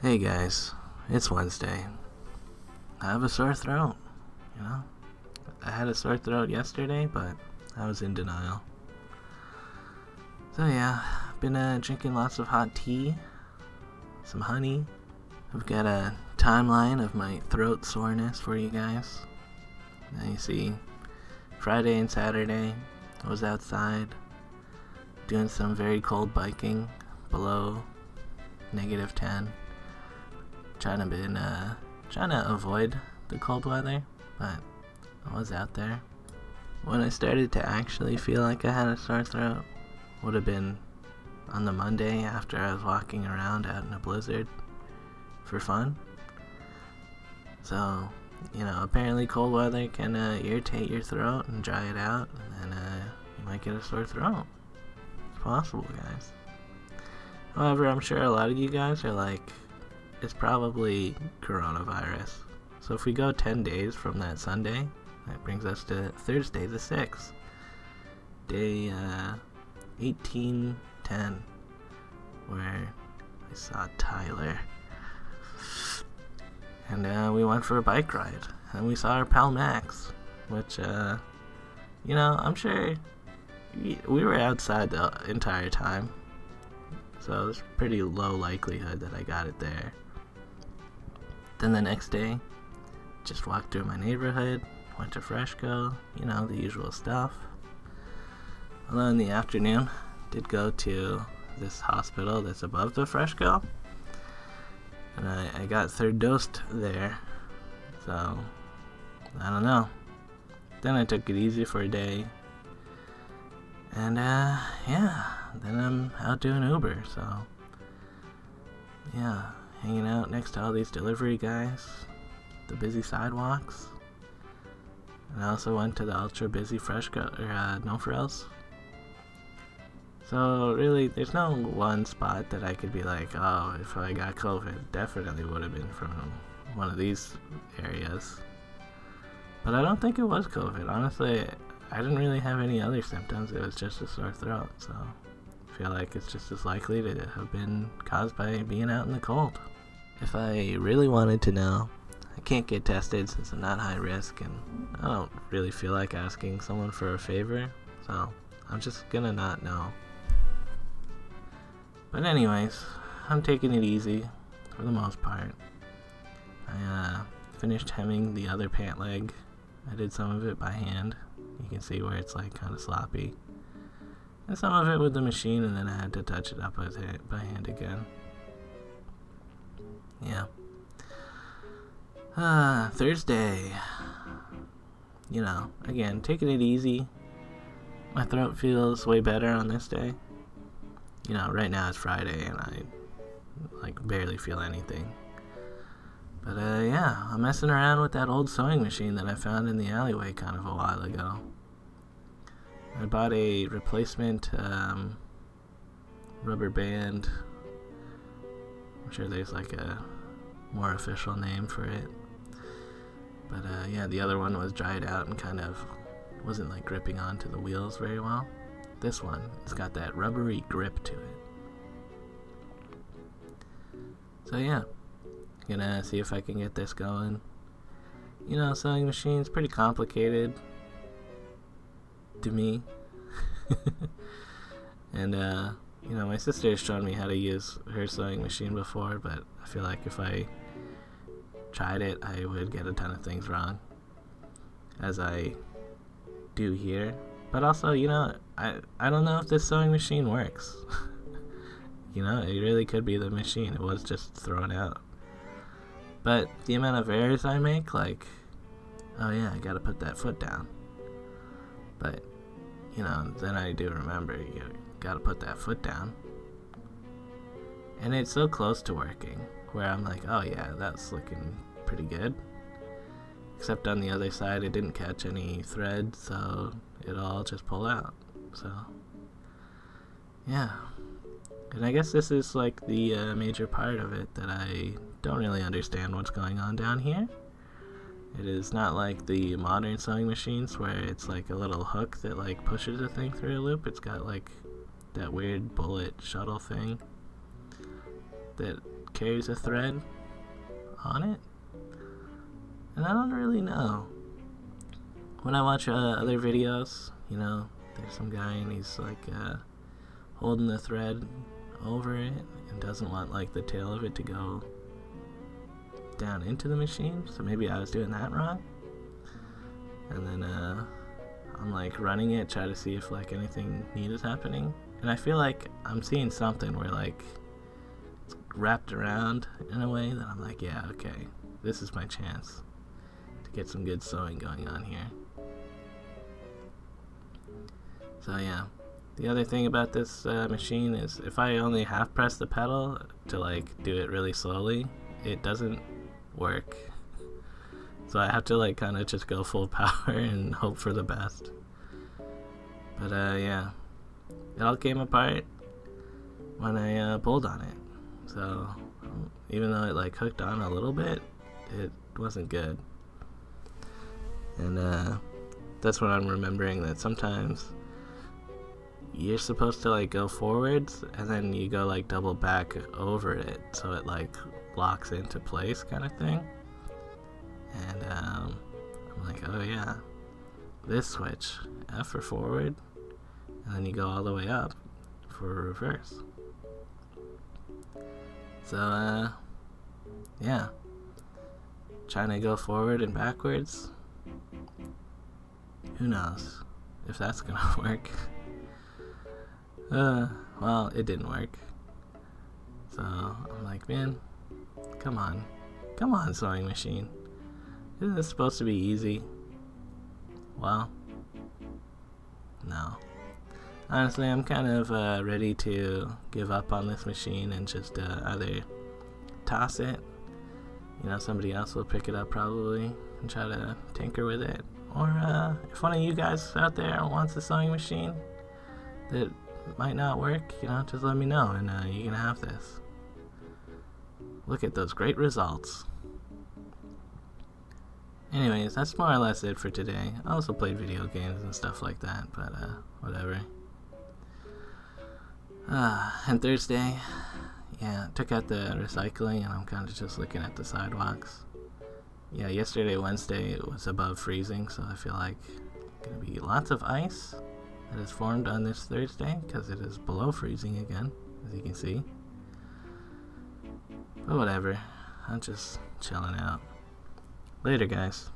Hey guys, it's Wednesday. I have a sore throat, you know? I had a sore throat yesterday, but I was in denial. So yeah, I've been drinking lots of hot tea, some honey. I've got a timeline of my throat soreness for you guys. Now you see, Friday and Saturday, I was outside doing some very cold biking below -10. Trying to avoid the cold weather, but I was out there. When I started to actually feel like I had a sore throat would have been on the Monday after I was walking around out in a blizzard for fun. So, apparently cold weather can irritate your throat and dry it out, and then you might get a sore throat. It's possible, guys. However, I'm sure a lot of you guys are like, it's probably coronavirus. So if we go 10 days from that Sunday, that brings us to Thursday the 6th. Day 1810, where I saw Tyler. And we went for a bike ride. And we saw our pal Max, which, I'm sure we were outside the entire time. So there's pretty low likelihood that I got it there. Then the next day, just walked through my neighborhood, went to Fresco, the usual stuff. Although in the afternoon, did go to this hospital that's above the Fresco, and I got third dosed there, so I don't know. Then I took it easy for a day, and then I'm out doing Uber, so yeah, hanging out next to all these delivery guys, the busy sidewalks. And I also went to the ultra busy Fresco, No Frills. So really, there's no one spot that I could be like, oh, if I got COVID, definitely would have been from one of these areas. But I don't think it was COVID. Honestly, I didn't really have any other symptoms. It was just a sore throat, so I feel like it's just as likely to have been caused by being out in the cold. If I really wanted to know, I can't get tested since I'm not high risk, and I don't really feel like asking someone for a favor, so I'm just gonna not know. But anyways, I'm taking it easy for the most part. I finished hemming the other pant leg. I did some of it by hand. You can see where it's like kind of sloppy. And some of it with the machine, and then I had to touch it up by hand again. Yeah. Thursday. Again, taking it easy. My throat feels way better on this day. Right now it's Friday and I barely feel anything. But I'm messing around with that old sewing machine that I found in the alleyway kind of a while ago. I bought a replacement rubber band. I'm sure there's a more official name for it. But the other one was dried out and kind of wasn't gripping onto the wheels very well. This one, it's got that rubbery grip to it. So yeah, gonna see if I can get this going. Sewing machine's pretty complicated to me. And my sister has shown me how to use her sewing machine before, but I feel like if I tried it, I would get a ton of things wrong, as I do here. But also, I don't know if this sewing machine works. It really could be the machine. It was just thrown out. But the amount of errors I make, oh yeah, I gotta put that foot down. But, then I do remember, you gotta put that foot down. And it's so close to working, where I'm like, oh yeah, that's looking pretty good. Except on the other side, it didn't catch any thread, so it'll all just pull out. So, yeah. And I guess this is the major part of it, that I don't really understand what's going on down here. It is not like the modern sewing machines where it's a little hook that pushes the thing through a loop. It's got that weird bullet shuttle thing that carries a thread on it, and I don't really know. When I watch other videos, there's some guy and he's like holding the thread over it and doesn't want like the tail of it to go down into the machine, so maybe I was doing that wrong. And then I'm like running it, try to see if like anything neat is happening, and I feel like I'm seeing something where like it's wrapped around in a way that I'm like, yeah, okay, this is my chance to get some good sewing going on here. So yeah, the other thing about this machine is if I only half press the pedal to like do it really slowly, it doesn't work. So I have to like kind of just go full power and hope for the best. But yeah, it all came apart when I pulled on it. So even though it like hooked on a little bit, it wasn't good. And that's what I'm remembering, that sometimes you're supposed to like go forwards and then you go like double back over it so it like locks into place kind of thing. And I'm like, oh yeah, this switch, F for forward, and then you go all the way up for reverse. So yeah, trying to go forward and backwards, who knows if that's gonna work. Well, it didn't work. So I'm like, man, come on sewing machine. Isn't this supposed to be easy? Well, no. Honestly, I'm kind of ready to give up on this machine and just either toss it, somebody else will pick it up probably and try to tinker with it. Or if one of you guys out there wants a sewing machine that might not work, just let me know and you can have this. Look at those great results. Anyways, that's more or less it for today. I also played video games and stuff like that, but whatever. And Thursday, yeah, took out the recycling and I'm kind of just looking at the sidewalks. Yeah, yesterday, Wednesday, it was above freezing, so I feel like gonna be lots of ice that is formed on this Thursday because it is below freezing again, as you can see. But whatever, I'm just chilling out. Later, guys.